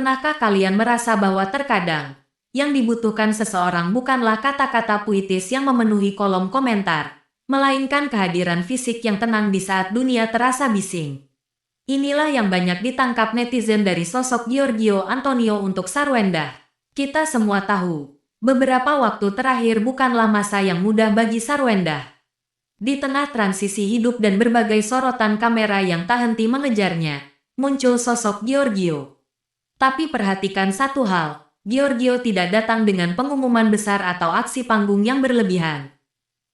Pernahkah kalian merasa bahwa terkadang yang dibutuhkan seseorang bukanlah kata-kata puitis yang memenuhi kolom komentar, melainkan kehadiran fisik yang tenang di saat dunia terasa bising? Inilah yang banyak ditangkap netizen dari sosok Giorgio Antonio untuk Sarwendah. Kita semua tahu, beberapa waktu terakhir bukanlah masa yang mudah bagi Sarwendah. Di tengah transisi hidup dan berbagai sorotan kamera yang tak henti mengejarnya, muncul sosok Giorgio. Tapi perhatikan satu hal, Giorgio tidak datang dengan pengumuman besar atau aksi panggung yang berlebihan.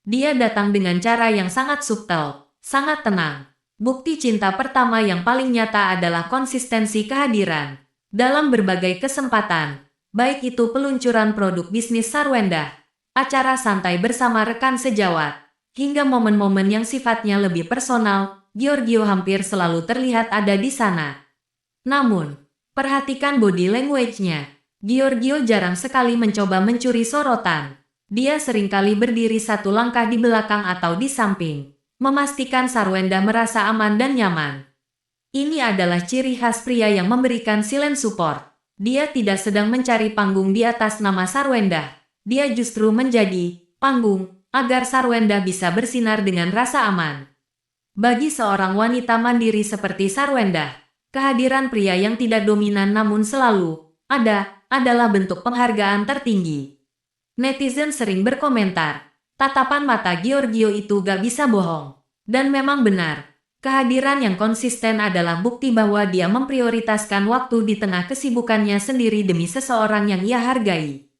Dia datang dengan cara yang sangat subtel, sangat tenang. Bukti cinta pertama yang paling nyata adalah konsistensi kehadiran dalam berbagai kesempatan, baik itu peluncuran produk bisnis Sarwendah, acara santai bersama rekan sejawat, hingga momen-momen yang sifatnya lebih personal. Giorgio hampir selalu terlihat ada di sana. Namun, perhatikan body language-nya. Giorgio jarang sekali mencoba mencuri sorotan. Dia seringkali berdiri satu langkah di belakang atau di samping, memastikan Sarwendah merasa aman dan nyaman. Ini adalah ciri khas pria yang memberikan silent support. Dia tidak sedang mencari panggung di atas nama Sarwendah. Dia justru menjadi panggung agar Sarwendah bisa bersinar dengan rasa aman. Bagi seorang wanita mandiri seperti Sarwendah, kehadiran pria yang tidak dominan namun selalu ada adalah bentuk penghargaan tertinggi. Netizen sering berkomentar, tatapan mata Giorgio itu gak bisa bohong. Dan memang benar, kehadiran yang konsisten adalah bukti bahwa dia memprioritaskan waktu di tengah kesibukannya sendiri demi seseorang yang ia hargai.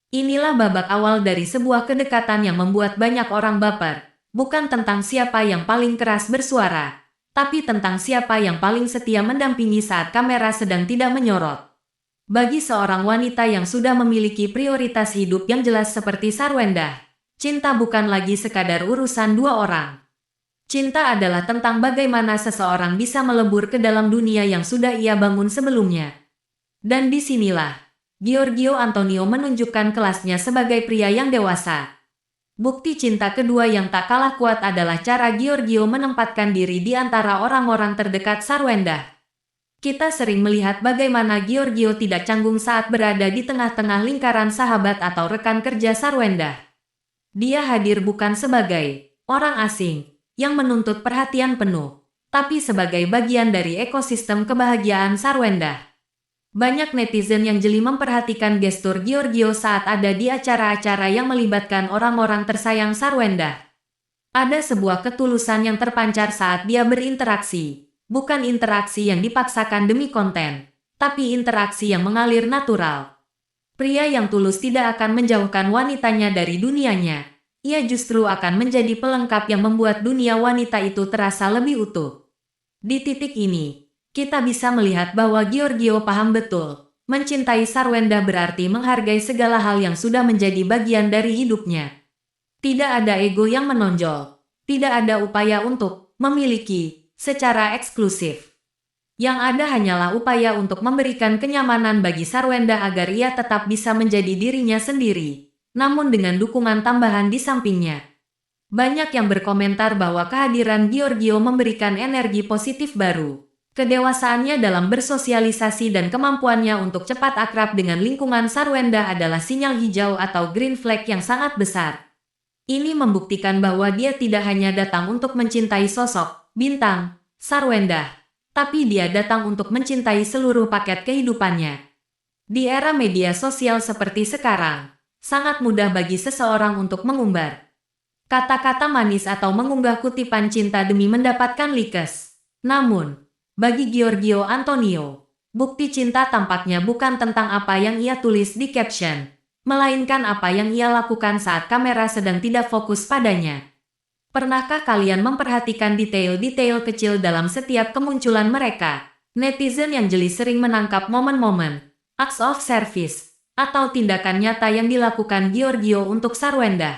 Inilah babak awal dari sebuah kedekatan yang membuat banyak orang baper, bukan tentang siapa yang paling keras bersuara, tapi tentang siapa yang paling setia mendampingi saat kamera sedang tidak menyorot. Bagi seorang wanita yang sudah memiliki prioritas hidup yang jelas seperti Sarwendah, cinta bukan lagi sekadar urusan dua orang. Cinta adalah tentang bagaimana seseorang bisa melebur ke dalam dunia yang sudah ia bangun sebelumnya. Dan disinilah, Giorgio Antonio menunjukkan kelasnya sebagai pria yang dewasa. Bukti cinta kedua yang tak kalah kuat adalah cara Giorgio menempatkan diri di antara orang-orang terdekat Sarwendah. Kita sering melihat bagaimana Giorgio tidak canggung saat berada di tengah-tengah lingkaran sahabat atau rekan kerja Sarwendah. Dia hadir bukan sebagai orang asing yang menuntut perhatian penuh, tapi sebagai bagian dari ekosistem kebahagiaan Sarwendah. Banyak netizen yang jeli memperhatikan gestur Giorgio saat ada di acara-acara yang melibatkan orang-orang tersayang Sarwendah. Ada sebuah ketulusan yang terpancar saat dia berinteraksi. Bukan interaksi yang dipaksakan demi konten, tapi interaksi yang mengalir natural. Pria yang tulus tidak akan menjauhkan wanitanya dari dunianya. Ia justru akan menjadi pelengkap yang membuat dunia wanita itu terasa lebih utuh. Di titik ini, kita bisa melihat bahwa Giorgio paham betul. Mencintai Sarwendah berarti menghargai segala hal yang sudah menjadi bagian dari hidupnya. Tidak ada ego yang menonjol. Tidak ada upaya untuk memiliki secara eksklusif. Yang ada hanyalah upaya untuk memberikan kenyamanan bagi Sarwendah agar ia tetap bisa menjadi dirinya sendiri, namun dengan dukungan tambahan di sampingnya. Banyak yang berkomentar bahwa kehadiran Giorgio memberikan energi positif baru. Kedewasaannya dalam bersosialisasi dan kemampuannya untuk cepat akrab dengan lingkungan Sarwendah adalah sinyal hijau atau green flag yang sangat besar. Ini membuktikan bahwa dia tidak hanya datang untuk mencintai sosok bintang Sarwendah, tapi dia datang untuk mencintai seluruh paket kehidupannya. Di era media sosial seperti sekarang, sangat mudah bagi seseorang untuk mengumbar kata-kata manis atau mengunggah kutipan cinta demi mendapatkan likes. Namun, bagi Giorgio Antonio, bukti cinta tampaknya bukan tentang apa yang ia tulis di caption, melainkan apa yang ia lakukan saat kamera sedang tidak fokus padanya. Pernahkah kalian memperhatikan detail-detail kecil dalam setiap kemunculan mereka? Netizen yang jeli sering menangkap momen-momen acts of service atau tindakan nyata yang dilakukan Giorgio untuk Sarwendah.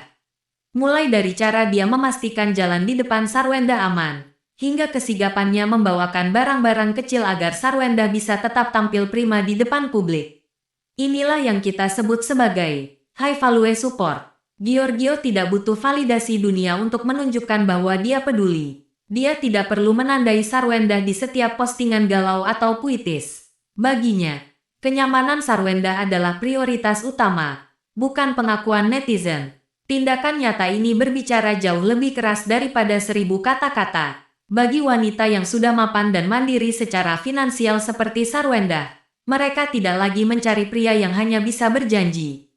Mulai dari cara dia memastikan jalan di depan Sarwendah aman, hingga kesigapannya membawakan barang-barang kecil agar Sarwendah bisa tetap tampil prima di depan publik. Inilah yang kita sebut sebagai high value support. Giorgio tidak butuh validasi dunia untuk menunjukkan bahwa dia peduli. Dia tidak perlu menandai Sarwendah di setiap postingan galau atau puitis. Baginya, Kenyamanan Sarwenda adalah prioritas utama, bukan pengakuan netizen. Tindakan nyata ini berbicara jauh lebih keras daripada 1000 kata-kata. Bagi wanita yang sudah mapan dan mandiri secara finansial seperti Sarwenda, mereka tidak lagi mencari pria yang hanya bisa berjanji.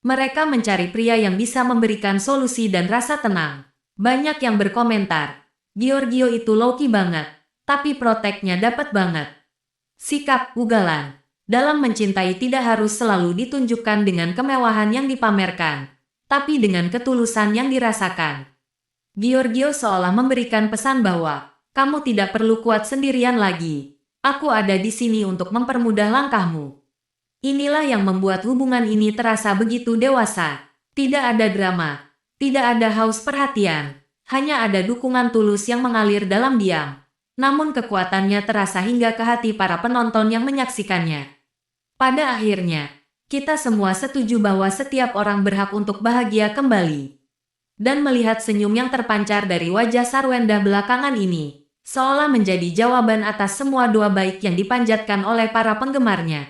Mereka mencari pria yang bisa memberikan solusi dan rasa tenang. Banyak yang berkomentar, Giorgio itu low-key banget, tapi proteknya dapat banget. Sikap ugalan dalam mencintai tidak harus selalu ditunjukkan dengan kemewahan yang dipamerkan, tapi dengan ketulusan yang dirasakan. Giorgio seolah memberikan pesan bahwa, kamu tidak perlu kuat sendirian lagi. Aku ada di sini untuk mempermudah langkahmu. Inilah yang membuat hubungan ini terasa begitu dewasa. Tidak ada drama, tidak ada haus perhatian, hanya ada dukungan tulus yang mengalir dalam diam. Namun kekuatannya terasa hingga ke hati para penonton yang menyaksikannya. Pada akhirnya, kita semua setuju bahwa setiap orang berhak untuk bahagia kembali. Dan melihat senyum yang terpancar dari wajah Sarwenda belakangan ini, seolah menjadi jawaban atas semua doa baik yang dipanjatkan oleh para penggemarnya.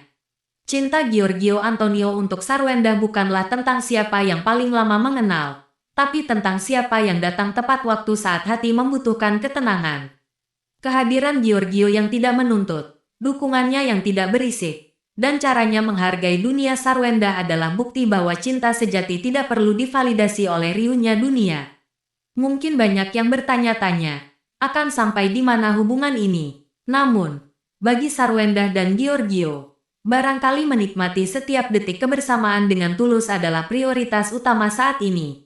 Cinta Giorgio Antonio untuk Sarwenda bukanlah tentang siapa yang paling lama mengenal, tapi tentang siapa yang datang tepat waktu saat hati membutuhkan ketenangan. Kehadiran Giorgio yang tidak menuntut, dukungannya yang tidak berisik, dan caranya menghargai dunia Sarwenda adalah bukti bahwa cinta sejati tidak perlu divalidasi oleh riuhnya dunia. Mungkin banyak yang bertanya-tanya, akan sampai di mana hubungan ini? Namun, bagi Sarwenda dan Giorgio, barangkali menikmati setiap detik kebersamaan dengan tulus adalah prioritas utama saat ini.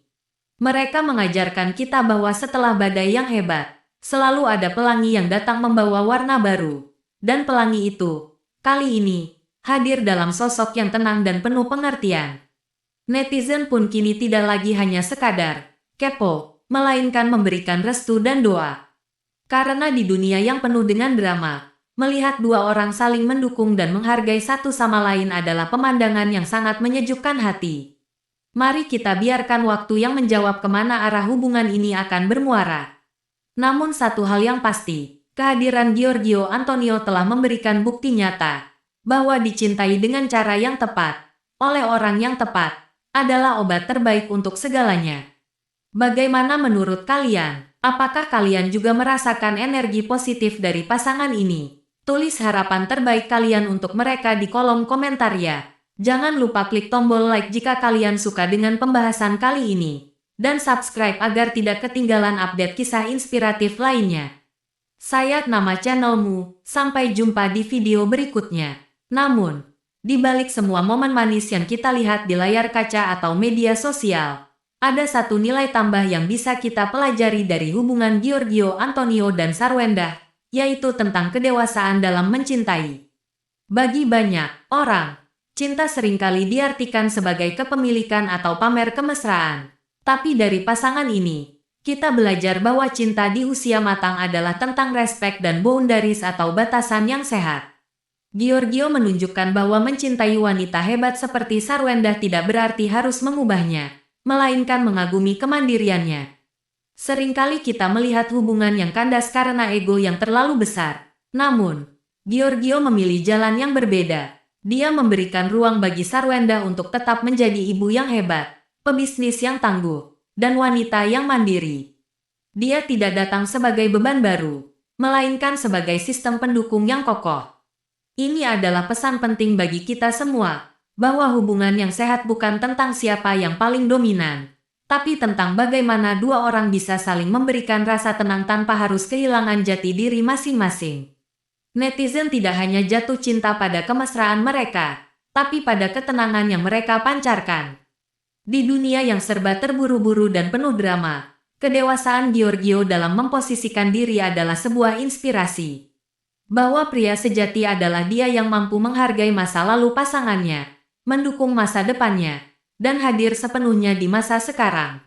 Mereka mengajarkan kita bahwa setelah badai yang hebat, selalu ada pelangi yang datang membawa warna baru. Dan pelangi itu, kali ini, hadir dalam sosok yang tenang dan penuh pengertian. Netizen pun kini tidak lagi hanya sekadar kepo, melainkan memberikan restu dan doa. Karena di dunia yang penuh dengan drama, melihat dua orang saling mendukung dan menghargai satu sama lain adalah pemandangan yang sangat menyejukkan hati. Mari kita biarkan waktu yang menjawab kemana arah hubungan ini akan bermuara. Namun satu hal yang pasti, kehadiran Giorgio Antonio telah memberikan bukti nyata bahwa dicintai dengan cara yang tepat, oleh orang yang tepat, adalah obat terbaik untuk segalanya. Bagaimana menurut kalian? Apakah kalian juga merasakan energi positif dari pasangan ini? Tulis harapan terbaik kalian untuk mereka di kolom komentar ya. Jangan lupa klik tombol like jika kalian suka dengan pembahasan kali ini. Dan subscribe agar tidak ketinggalan update kisah inspiratif lainnya. Sayat nama channelmu, sampai jumpa di video berikutnya. Namun, di balik semua momen manis yang kita lihat di layar kaca atau media sosial, ada satu nilai tambah yang bisa kita pelajari dari hubungan Giorgio Antonio dan Sarwenda, yaitu tentang kedewasaan dalam mencintai. Bagi banyak orang, cinta seringkali diartikan sebagai kepemilikan atau pamer kemesraan. Tapi dari pasangan ini, kita belajar bahwa cinta di usia matang adalah tentang respek dan boundaries atau batasan yang sehat. Giorgio menunjukkan bahwa mencintai wanita hebat seperti Sarwenda tidak berarti harus mengubahnya, melainkan mengagumi kemandiriannya. Seringkali kita melihat hubungan yang kandas karena ego yang terlalu besar. Namun, Giorgio memilih jalan yang berbeda. Dia memberikan ruang bagi Sarwenda untuk tetap menjadi ibu yang hebat, pebisnis yang tangguh, dan wanita yang mandiri. Dia tidak datang sebagai beban baru, melainkan sebagai sistem pendukung yang kokoh. Ini adalah pesan penting bagi kita semua, bahwa hubungan yang sehat bukan tentang siapa yang paling dominan, tapi tentang bagaimana dua orang bisa saling memberikan rasa tenang tanpa harus kehilangan jati diri masing-masing. Netizen tidak hanya jatuh cinta pada kemesraan mereka, tapi pada ketenangan yang mereka pancarkan. Di dunia yang serba terburu-buru dan penuh drama, kedewasaan Giorgio dalam memposisikan diri adalah sebuah inspirasi. Bahwa pria sejati adalah dia yang mampu menghargai masa lalu pasangannya, mendukung masa depannya, dan hadir sepenuhnya di masa sekarang.